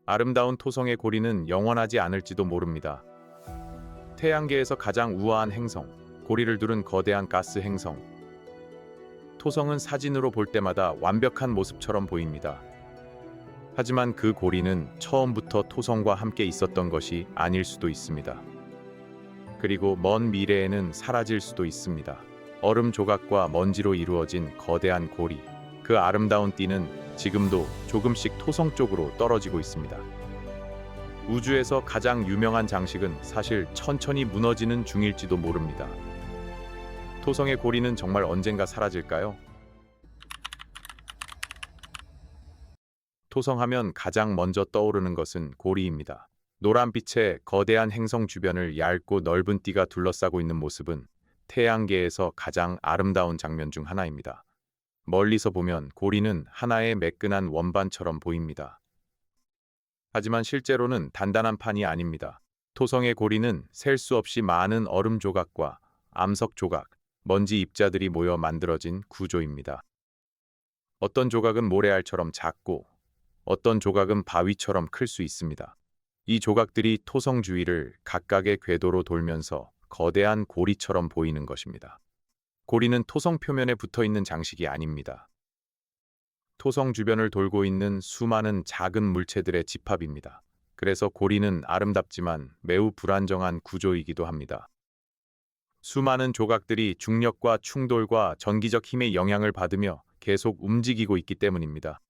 아름다운 토성의 고리는 영원하지 않을지도 모릅니다. 태양계에서 가장 우아한 행성, 고리를 두른 거대한 가스 행성. 토성은 사진으로 볼 때마다 완벽한 모습처럼 보입니다. 하지만 그 고리는 처음부터 토성과 함께 있었던 것이 아닐 수도 있습니다. 그리고 먼 미래에는 사라질 수도 있습니다. 얼음 조각과 먼지로 이루어진 거대한 고리. 그 아름다운 띠는 지금도 조금씩 토성 쪽으로 떨어지고 있습니다. 우주에서 가장 유명한 장식은 사실 천천히 무너지는 중일지도 모릅니다. 토성의 고리는 정말 언젠가 사라질까요? 토성하면 가장 먼저 떠오르는 것은 고리입니다. 노란빛의 거대한 행성 주변을 얇고 넓은 띠가 둘러싸고 있는 모습은 태양계에서 가장 아름다운 장면 중 하나입니다. 멀리서 보면 고리는 하나의 매끈한 원반처럼 보입니다. 하지만 실제로는 단단한 판이 아닙니다. 토성의 고리는 셀 수 없이 많은 얼음 조각과 암석 조각, 먼지 입자들이 모여 만들어진 구조입니다. 어떤 조각은 모래알처럼 작고 어떤 조각은 바위처럼 클 수 있습니다. 이 조각들이 토성 주위를 각각의 궤도로 돌면서 거대한 고리처럼 보이는 것입니다. 고리는 토성 표면에 붙어 있는 장식이 아닙니다. 토성 주변을 돌고 있는 수많은 작은 물체들의 집합입니다. 그래서 고리는 아름답지만 매우 불안정한 구조이기도 합니다. 수많은 조각들이 중력과 충돌과 전기적 힘의 영향을 받으며 계속 움직이고 있기 때문입니다.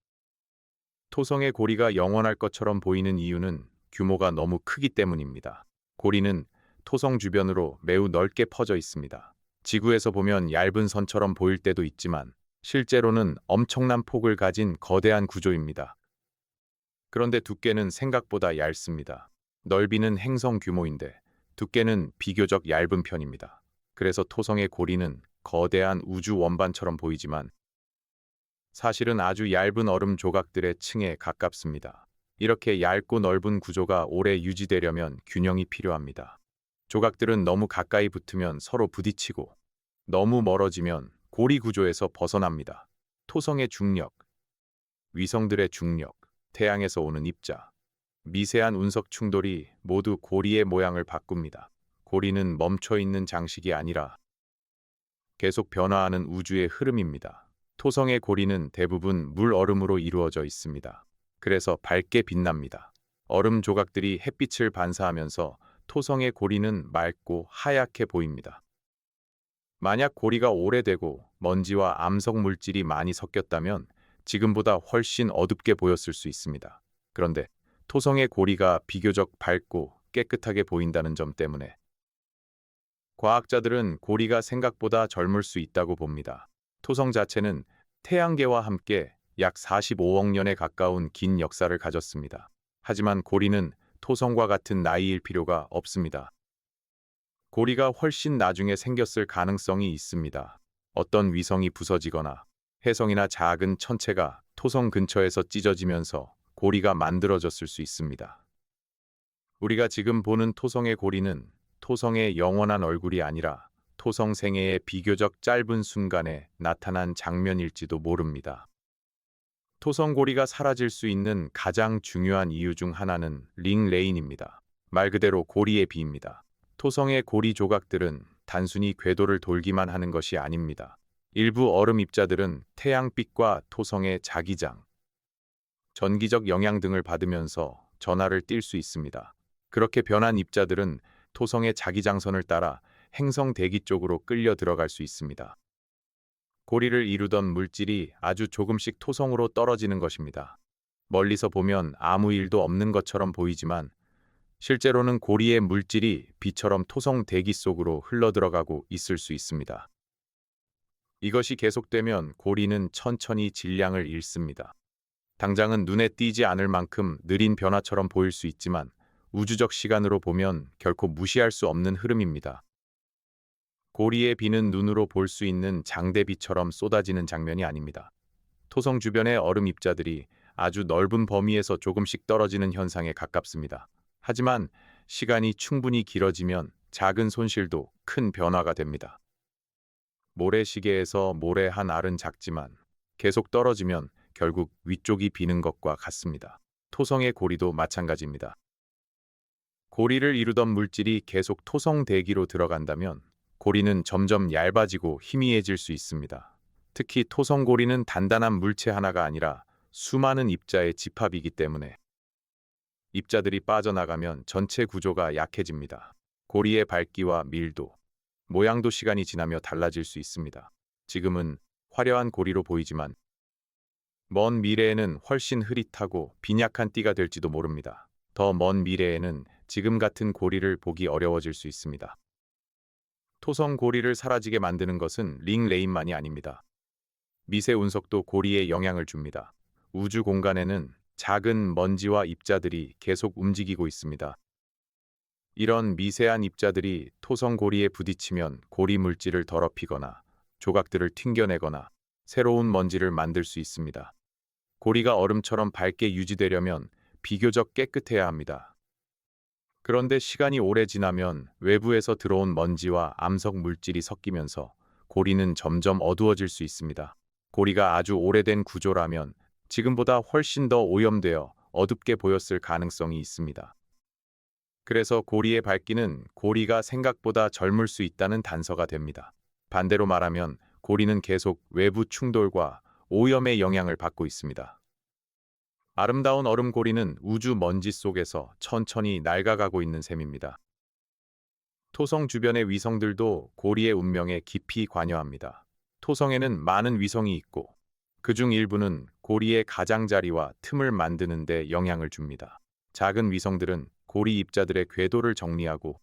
토성의 고리가 영원할 것처럼 보이는 이유는 규모가 너무 크기 때문입니다. 고리는 토성 주변으로 매우 넓게 퍼져 있습니다. 지구에서 보면 얇은 선처럼 보일 때도 있지만 실제로는 엄청난 폭을 가진 거대한 구조입니다. 그런데 두께는 생각보다 얇습니다. 넓이는 행성 규모인데 두께는 비교적 얇은 편입니다. 그래서 토성의 고리는 거대한 우주 원반처럼 보이지만 사실은 아주 얇은 얼음 조각들의 층에 가깝습니다. 이렇게 얇고 넓은 구조가 오래 유지되려면 균형이 필요합니다. 조각들은 너무 가까이 붙으면 서로 부딪히고 너무 멀어지면 고리 구조에서 벗어납니다. 토성의 중력, 위성들의 중력, 태양에서 오는 입자, 미세한 운석 충돌이 모두 고리의 모양을 바꿉니다. 고리는 멈춰있는 장식이 아니라 계속 변화하는 우주의 흐름입니다. 토성의 고리는 대부분 물 얼음으로 이루어져 있습니다. 그래서 밝게 빛납니다. 얼음 조각들이 햇빛을 반사하면서 토성의 고리는 맑고 하얗게 보입니다. 만약 고리가 오래되고 먼지와 암석 물질이 많이 섞였다면 지금보다 훨씬 어둡게 보였을 수 있습니다. 그런데 토성의 고리가 비교적 밝고 깨끗하게 보인다는 점 때문에 과학자들은 고리가 생각보다 젊을 수 있다고 봅니다. 토성 자체는 태양계와 함께 약 45억 년에 가까운 긴 역사를 가졌습니다. 하지만 고리는 토성과 같은 나이일 필요가 없습니다. 고리가 훨씬 나중에 생겼을 가능성이 있습니다. 어떤 위성이 부서지거나 혜성이나 작은 천체가 토성 근처에서 찢어지면서 고리가 만들어졌을 수 있습니다. 우리가 지금 보는 토성의 고리는 토성의 영원한 얼굴이 아니라 토성 생애의 비교적 짧은 순간에 나타난 장면일지도 모릅니다. 토성 고리가 사라질 수 있는 가장 중요한 이유 중 하나는 링레인입니다. 말 그대로 고리의 비입니다. 토성의 고리 조각들은 단순히 궤도를 돌기만 하는 것이 아닙니다. 일부 얼음 입자들은 태양빛과 토성의 자기장, 전기적 영향 등을 받으면서 전하를 띌 수 있습니다. 그렇게 변한 입자들은 토성의 자기장선을 따라 행성 대기 쪽으로 끌려 들어갈 수 있습니다. 고리를 이루던 물질이 아주 조금씩 토성으로 떨어지는 것입니다. 멀리서 보면 아무 일도 없는 것처럼 보이지만 실제로는 고리의 물질이 비처럼 토성 대기 속으로 흘러들어가고 있을 수 있습니다. 이것이 계속되면 고리는 천천히 질량을 잃습니다. 당장은 눈에 띄지 않을 만큼 느린 변화처럼 보일 수 있지만 우주적 시간으로 보면 결코 무시할 수 없는 흐름입니다. 고리의 비는 눈으로 볼 수 있는 장대비처럼 쏟아지는 장면이 아닙니다. 토성 주변의 얼음 입자들이 아주 넓은 범위에서 조금씩 떨어지는 현상에 가깝습니다. 하지만 시간이 충분히 길어지면 작은 손실도 큰 변화가 됩니다. 모래시계에서 모래 한 알은 작지만 계속 떨어지면 결국 위쪽이 비는 것과 같습니다. 토성의 고리도 마찬가지입니다. 고리를 이루던 물질이 계속 토성 대기로 들어간다면 고리는 점점 얇아지고 희미해질 수 있습니다. 특히 토성 고리는 단단한 물체 하나가 아니라 수많은 입자의 집합이기 때문에 입자들이 빠져나가면 전체 구조가 약해집니다. 고리의 밝기와 밀도, 모양도 시간이 지나며 달라질 수 있습니다. 지금은 화려한 고리로 보이지만 먼 미래에는 훨씬 흐릿하고 빈약한 띠가 될지도 모릅니다. 더 먼 미래에는 지금 같은 고리를 보기 어려워질 수 있습니다. 토성 고리를 사라지게 만드는 것은 링레임만이 아닙니다. 미세 운석도 고리에 영향을 줍니다. 우주 공간에는 작은 먼지와 입자들이 계속 움직이고 있습니다. 이런 미세한 입자들이 토성 고리에 부딪히면 고리 물질을 더럽히거나 조각들을 튕겨내거나 새로운 먼지를 만들 수 있습니다. 고리가 얼음처럼 밝게 유지되려면 비교적 깨끗해야 합니다. 그런데 시간이 오래 지나면 외부에서 들어온 먼지와 암석 물질이 섞이면서 고리는 점점 어두워질 수 있습니다. 고리가 아주 오래된 구조라면 지금보다 훨씬 더 오염되어 어둡게 보였을 가능성이 있습니다. 그래서 고리의 밝기는 고리가 생각보다 젊을 수 있다는 단서가 됩니다. 반대로 말하면 고리는 계속 외부 충돌과 오염의 영향을 받고 있습니다. 아름다운 얼음 고리는 우주 먼지 속에서 천천히 낡아가고 있는 셈입니다. 토성 주변의 위성들도 고리의 운명에 깊이 관여합니다. 토성에는 많은 위성이 있고 그중 일부는 고리의 가장자리와 틈을 만드는 데 영향을 줍니다. 작은 위성들은 고리 입자들의 궤도를 정리하고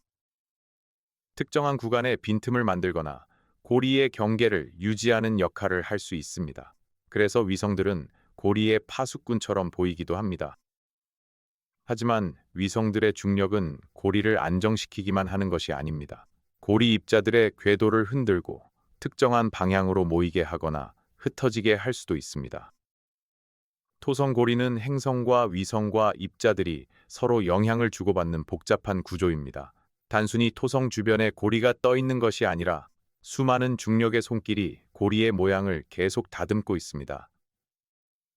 특정한 구간에 빈틈을 만들거나 고리의 경계를 유지하는 역할을 할 수 있습니다. 그래서 위성들은 고리의 파수꾼처럼 보이기도 합니다. 하지만 위성들의 중력은 고리를 안정시키기만 하는 것이 아닙니다. 고리 입자들의 궤도를 흔들고 특정한 방향으로 모이게 하거나 흩어지게 할 수도 있습니다. 토성 고리는 행성과 위성과 입자들이 서로 영향을 주고받는 복잡한 구조입니다. 단순히 토성 주변에 고리가 떠 있는 것이 아니라 수많은 중력의 손길이 고리의 모양을 계속 다듬고 있습니다.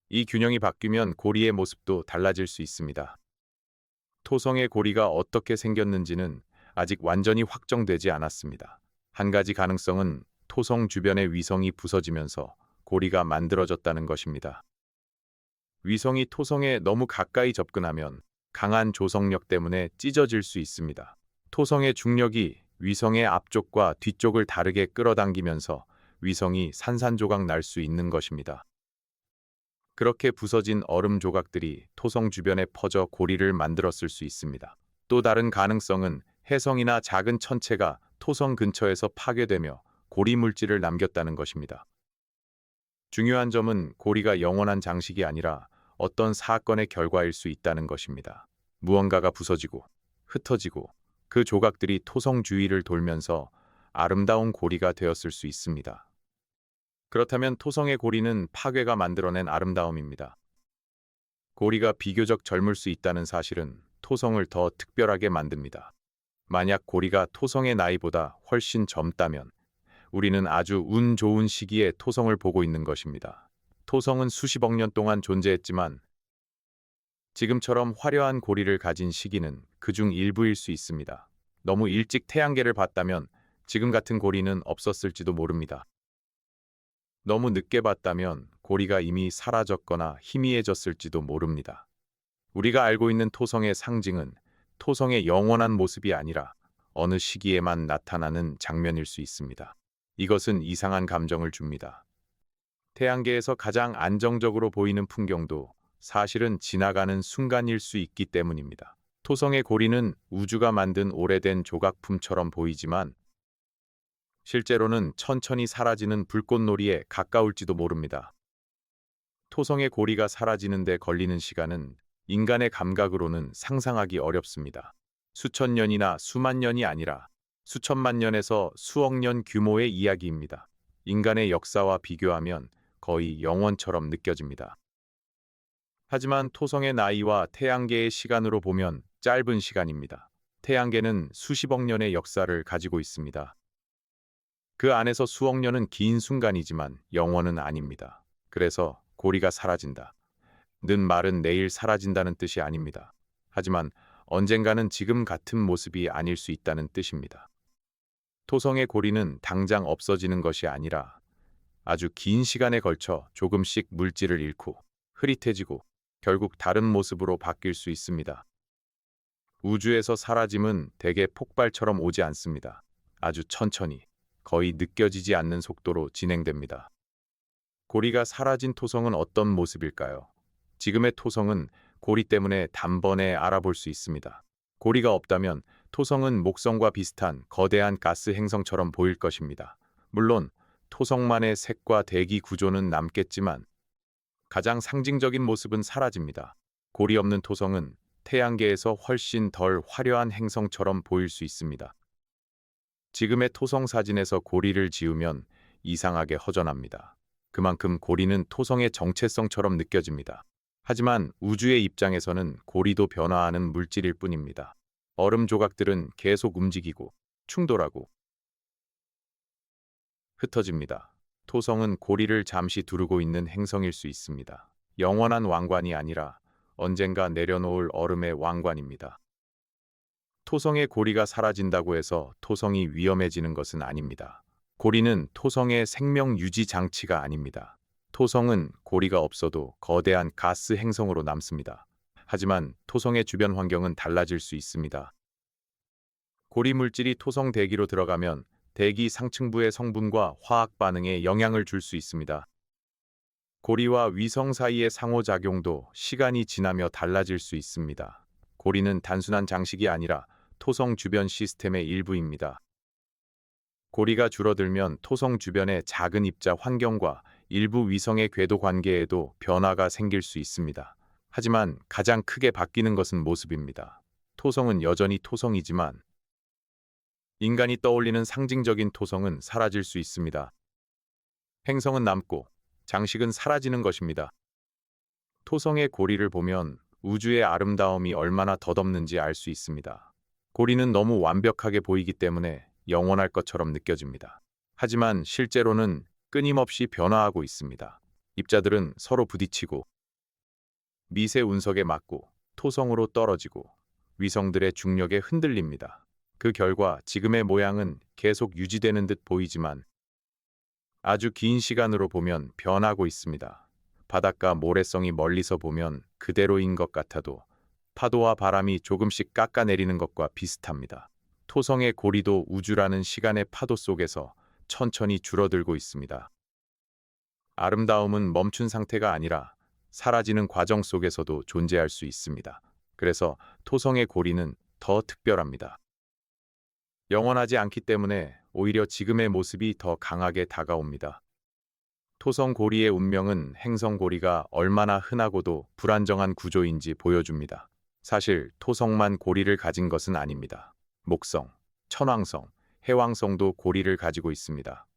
이 균형이 바뀌면 고리의 모습도 달라질 수 있습니다. 토성의 고리가 어떻게 생겼는지는 아직 완전히 확정되지 않았습니다. 한 가지 가능성은 토성 주변의 위성이 부서지면서 고리가 만들어졌다는 것입니다. 위성이 토성에 너무 가까이 접근하면 강한 조성력 때문에 찢어질 수 있습니다. 토성의 중력이 위성의 앞쪽과 뒤쪽을 다르게 끌어당기면서 위성이 산산조각 날 수 있는 것입니다. 그렇게 부서진 얼음 조각들이 토성 주변에 퍼져 고리를 만들었을 수 있습니다. 또 다른 가능성은 혜성이나 작은 천체가 토성 근처에서 파괴되며 고리 물질을 남겼다는 것입니다. 중요한 점은 고리가 영원한 장식이 아니라 어떤 사건의 결과일 수 있다는 것입니다. 무언가가 부서지고 흩어지고 그 조각들이 토성 주위를 돌면서 아름다운 고리가 되었을 수 있습니다. 그렇다면 토성의 고리는 파괴가 만들어낸 아름다움입니다. 고리가 비교적 젊을 수 있다는 사실은 토성을 더 특별하게 만듭니다. 만약 고리가 토성의 나이보다 훨씬 젊다면 우리는 아주 운 좋은 시기에 토성을 보고 있는 것입니다. 토성은 수십억 년 동안 존재했지만 지금처럼 화려한 고리를 가진 시기는 그중 일부일 수 있습니다. 너무 일찍 태양계를 봤다면 지금 같은 고리는 없었을지도 모릅니다. 너무 늦게 봤다면 고리가 이미 사라졌거나 희미해졌을지도 모릅니다. 우리가 알고 있는 토성의 상징은 토성의 영원한 모습이 아니라 어느 시기에만 나타나는 장면일 수 있습니다. 이것은 이상한 감정을 줍니다. 태양계에서 가장 안정적으로 보이는 풍경도 사실은 지나가는 순간일 수 있기 때문입니다. 토성의 고리는 우주가 만든 오래된 조각품처럼 보이지만 실제로는 천천히 사라지는 불꽃놀이에 가까울지도 모릅니다. 토성의 고리가 사라지는 데 걸리는 시간은 인간의 감각으로는 상상하기 어렵습니다. 수천 년이나 수만 년이 아니라 수천만 년에서 수억 년 규모의 이야기입니다. 인간의 역사와 비교하면 거의 영원처럼 느껴집니다. 하지만 토성의 나이와 태양계의 시간으로 보면 짧은 시간입니다. 태양계는 수십억 년의 역사를 가지고 있습니다. 그 안에서 수억 년은 긴 순간이지만 영원은 아닙니다. 그래서 고리가 사라진다. 는 말은 내일 사라진다는 뜻이 아닙니다. 하지만 언젠가는 지금 같은 모습이 아닐 수 있다는 뜻입니다. 토성의 고리는 당장 없어지는 것이 아니라 아주 긴 시간에 걸쳐 조금씩 물질을 잃고 흐릿해지고 결국 다른 모습으로 바뀔 수 있습니다. 우주에서 사라짐은 대개 폭발처럼 오지 않습니다. 아주 천천히, 거의 느껴지지 않는 속도로 진행됩니다. 고리가 사라진 토성은 어떤 모습일까요? 지금의 토성은 고리 때문에 단번에 알아볼 수 있습니다. 고리가 없다면 토성은 목성과 비슷한 거대한 가스 행성처럼 보일 것입니다. 물론 토성만의 색과 대기 구조는 남겠지만 가장 상징적인 모습은 사라집니다. 고리 없는 토성은 태양계에서 훨씬 덜 화려한 행성처럼 보일 수 있습니다. 지금의 토성 사진에서 고리를 지우면 이상하게 허전합니다. 그만큼 고리는 토성의 정체성처럼 느껴집니다. 하지만 우주의 입장에서는 고리도 변화하는 물질일 뿐입니다. 얼음 조각들은 계속 움직이고 충돌하고 흩어집니다. 토성은 고리를 잠시 두르고 있는 행성일 수 있습니다. 영원한 왕관이 아니라 언젠가 내려놓을 얼음의 왕관입니다. 토성의 고리가 사라진다고 해서 토성이 위험해지는 것은 아닙니다. 고리는 토성의 생명 유지 장치가 아닙니다. 토성은 고리가 없어도 거대한 가스 행성으로 남습니다. 하지만 토성의 주변 환경은 달라질 수 있습니다. 고리 물질이 토성 대기로 들어가면 대기 상층부의 성분과 화학 반응에 영향을 줄 수 있습니다. 고리와 위성 사이의 상호작용도 시간이 지나며 달라질 수 있습니다. 고리는 단순한 장식이 아니라 토성 주변 시스템의 일부입니다. 고리가 줄어들면 토성 주변의 작은 입자 환경과 일부 위성의 궤도 관계에도 변화가 생길 수 있습니다. 하지만 가장 크게 바뀌는 것은 모습입니다. 토성은 여전히 토성이지만 인간이 떠올리는 상징적인 토성은 사라질 수 있습니다. 행성은 남고 장식은 사라지는 것입니다. 토성의 고리를 보면 우주의 아름다움이 얼마나 덧없는지 알 수 있습니다. 고리는 너무 완벽하게 보이기 때문에 영원할 것처럼 느껴집니다. 하지만 실제로는 끊임없이 변화하고 있습니다. 입자들은 서로 부딪히고 미세 운석에 맞고 토성으로 떨어지고 위성들의 중력에 흔들립니다. 그 결과 지금의 모양은 계속 유지되는 듯 보이지만 아주 긴 시간으로 보면 변하고 있습니다. 바닷가 모래성이 멀리서 보면 그대로인 것 같아도 파도와 바람이 조금씩 깎아내리는 것과 비슷합니다. 토성의 고리도 우주라는 시간의 파도 속에서 천천히 줄어들고 있습니다. 아름다움은 멈춘 상태가 아니라 사라지는 과정 속에서도 존재할 수 있습니다. 그래서 토성의 고리는 더 특별합니다. 영원하지 않기 때문에 오히려 지금의 모습이 더 강하게 다가옵니다. 토성 고리의 운명은 행성 고리가 얼마나 흔하고도 불안정한 구조인지 보여줍니다. 사실 토성만 고리를 가진 것은 아닙니다. 목성, 천왕성, 해왕성도 고리를 가지고 있습니다.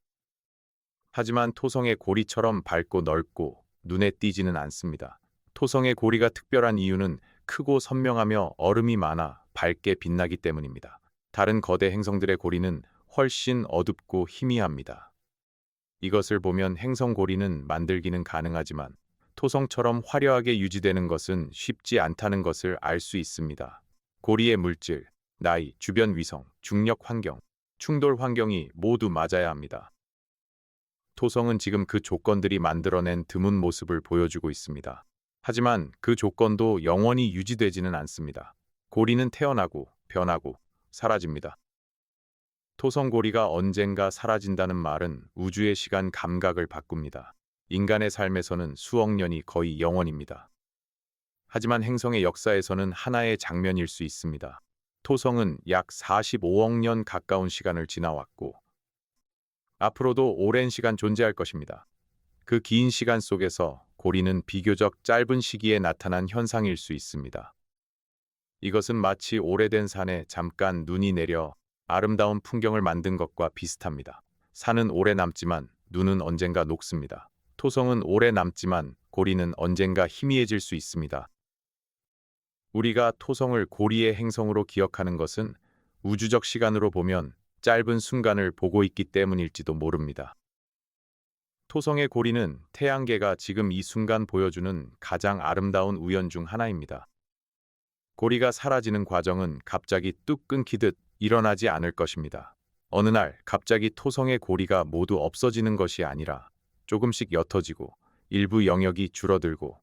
하지만 토성의 고리처럼 밝고 넓고 눈에 띄지는 않습니다. 토성의 고리가 특별한 이유는 크고 선명하며 얼음이 많아 밝게 빛나기 때문입니다. 다른 거대 행성들의 고리는 훨씬 어둡고 희미합니다. 이것을 보면 행성 고리는 만들기는 가능하지만 토성처럼 화려하게 유지되는 것은 쉽지 않다는 것을 알 수 있습니다. 고리의 물질, 나이, 주변 위성, 중력 환경, 충돌 환경이 모두 맞아야 합니다. 토성은 지금 그 조건들이 만들어낸 드문 모습을 보여주고 있습니다. 하지만 그 조건도 영원히 유지되지는 않습니다. 고리는 태어나고 변하고 사라집니다. 토성 고리가 언젠가 사라진다는 말은 우주의 시간 감각을 바꿉니다. 인간의 삶에서는 수억 년이 거의 영원입니다. 하지만 행성의 역사에서는 하나의 장면일 수 있습니다. 토성은 약 45억 년 가까운 시간을 지나왔고 앞으로도 오랜 시간 존재할 것입니다. 그 긴 시간 속에서 고리는 비교적 짧은 시기에 나타난 현상일 수 있습니다. 이것은 마치 오래된 산에 잠깐 눈이 내려 아름다운 풍경을 만든 것과 비슷합니다. 산은 오래 남지만 눈은 언젠가 녹습니다. 토성은 오래 남지만 고리는 언젠가 희미해질 수 있습니다. 우리가 토성을 고리의 행성으로 기억하는 것은 우주적 시간으로 보면 짧은 순간을 보고 있기 때문일지도 모릅니다. 토성의 고리는 태양계가 지금 이 순간 보여주는 가장 아름다운 우연 중 하나입니다. 고리가 사라지는 과정은 갑자기 뚝 끊기듯 일어나지 않을 것입니다. 어느 날 갑자기 토성의 고리가 모두 없어지는 것이 아니라 조금씩 옅어지고 일부 영역이 줄어들고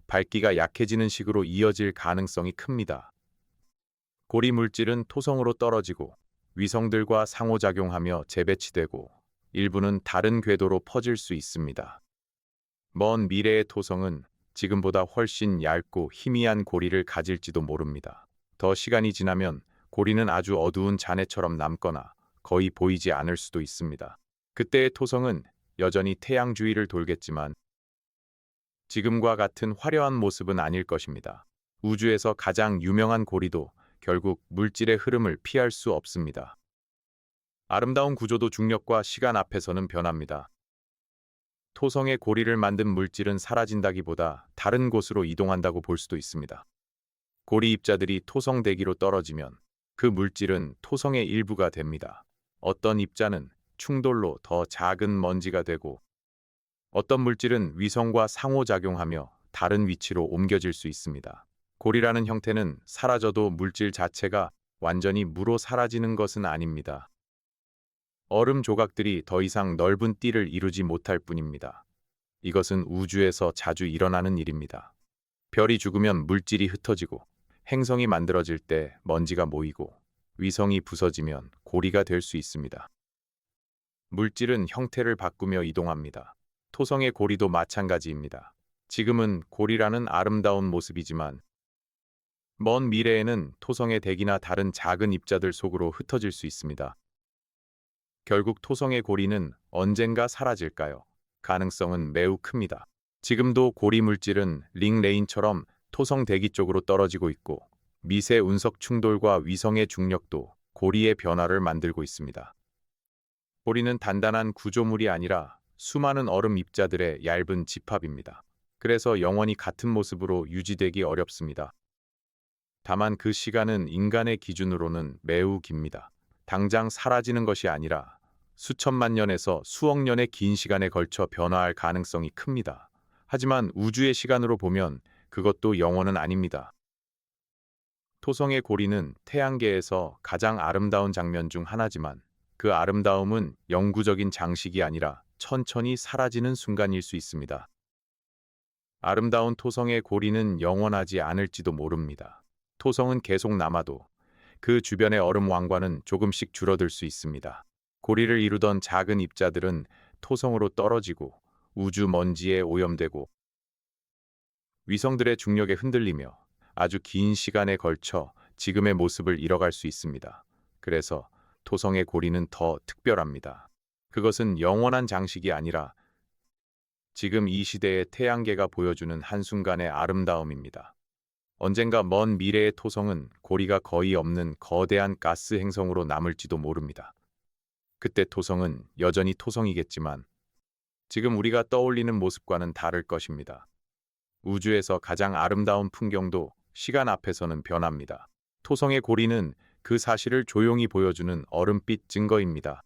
밝기가 약해지는 식으로 이어질 가능성이 큽니다. 고리 물질은 토성으로 떨어지고 위성들과 상호작용하며 재배치되고 일부는 다른 궤도로 퍼질 수 있습니다. 먼 미래의 토성은 지금보다 훨씬 얇고 희미한 고리를 가질지도 모릅니다. 더 시간이 지나면 고리는 아주 어두운 잔해처럼 남거나 거의 보이지 않을 수도 있습니다. 그때의 토성은 여전히 태양 주위를 돌겠지만 지금과 같은 화려한 모습은 아닐 것입니다. 우주에서 가장 유명한 고리도 결국 물질의 흐름을 피할 수 없습니다. 아름다운 구조도 중력과 시간 앞에서는 변합니다. 토성의 고리를 만든 물질은 사라진다기보다 다른 곳으로 이동한다고 볼 수도 있습니다. 고리 입자들이 토성 대기로 떨어지면 그 물질은 토성의 일부가 됩니다. 어떤 입자는 충돌로 더 작은 먼지가 되고 어떤 물질은 위성과 상호작용하며 다른 위치로 옮겨질 수 있습니다. 고리라는 형태는 사라져도 물질 자체가 완전히 무로 사라지는 것은 아닙니다. 얼음 조각들이 더 이상 넓은 띠를 이루지 못할 뿐입니다. 이것은 우주에서 자주 일어나는 일입니다. 별이 죽으면 물질이 흩어지고 행성이 만들어질 때 먼지가 모이고 위성이 부서지면 고리가 될 수 있습니다. 물질은 형태를 바꾸며 이동합니다. 토성의 고리도 마찬가지입니다. 지금은 고리라는 아름다운 모습이지만 먼 미래에는 토성의 대기나 다른 작은 입자들 속으로 흩어질 수 있습니다. 결국 토성의 고리는 언젠가 사라질까요? 가능성은 매우 큽니다. 지금도 고리 물질은 링레인처럼 토성 대기 쪽으로 떨어지고 있고 미세 운석 충돌과 위성의 중력도 고리의 변화를 만들고 있습니다. 고리는 단단한 구조물이 아니라 수많은 얼음 입자들의 얇은 집합입니다. 그래서 영원히 같은 모습으로 유지되기 어렵습니다. 다만 그 시간은 인간의 기준으로는 매우 깁니다. 당장 사라지는 것이 아니라 수천만 년에서 수억 년의 긴 시간에 걸쳐 변화할 가능성이 큽니다. 하지만 우주의 시간으로 보면 그것도 영원은 아닙니다. 토성의 고리는 태양계에서 가장 아름다운 장면 중 하나지만 그 아름다움은 영구적인 장식이 아니라 천천히 사라지는 순간일 수 있습니다. 아름다운 토성의 고리는 영원하지 않을지도 모릅니다. 토성은 계속 남아도 그 주변의 얼음 왕관은 조금씩 줄어들 수 있습니다. 고리를 이루던 작은 입자들은 토성으로 떨어지고 우주 먼지에 오염되고 위성들의 중력에 흔들리며 아주 긴 시간에 걸쳐 지금의 모습을 잃어갈 수 있습니다. 그래서 토성의 고리는 더 특별합니다. 그것은 영원한 장식이 아니라 지금 이 시대의 태양계가 보여주는 한순간의 아름다움입니다. 언젠가 먼 미래의 토성은 고리가 거의 없는 거대한 가스 행성으로 남을지도 모릅니다. 그때 토성은 여전히 토성이겠지만 지금 우리가 떠올리는 모습과는 다를 것입니다. 우주에서 가장 아름다운 풍경도 시간 앞에서는 변합니다. 토성의 고리는 그 사실을 조용히 보여주는 얼음빛 증거입니다.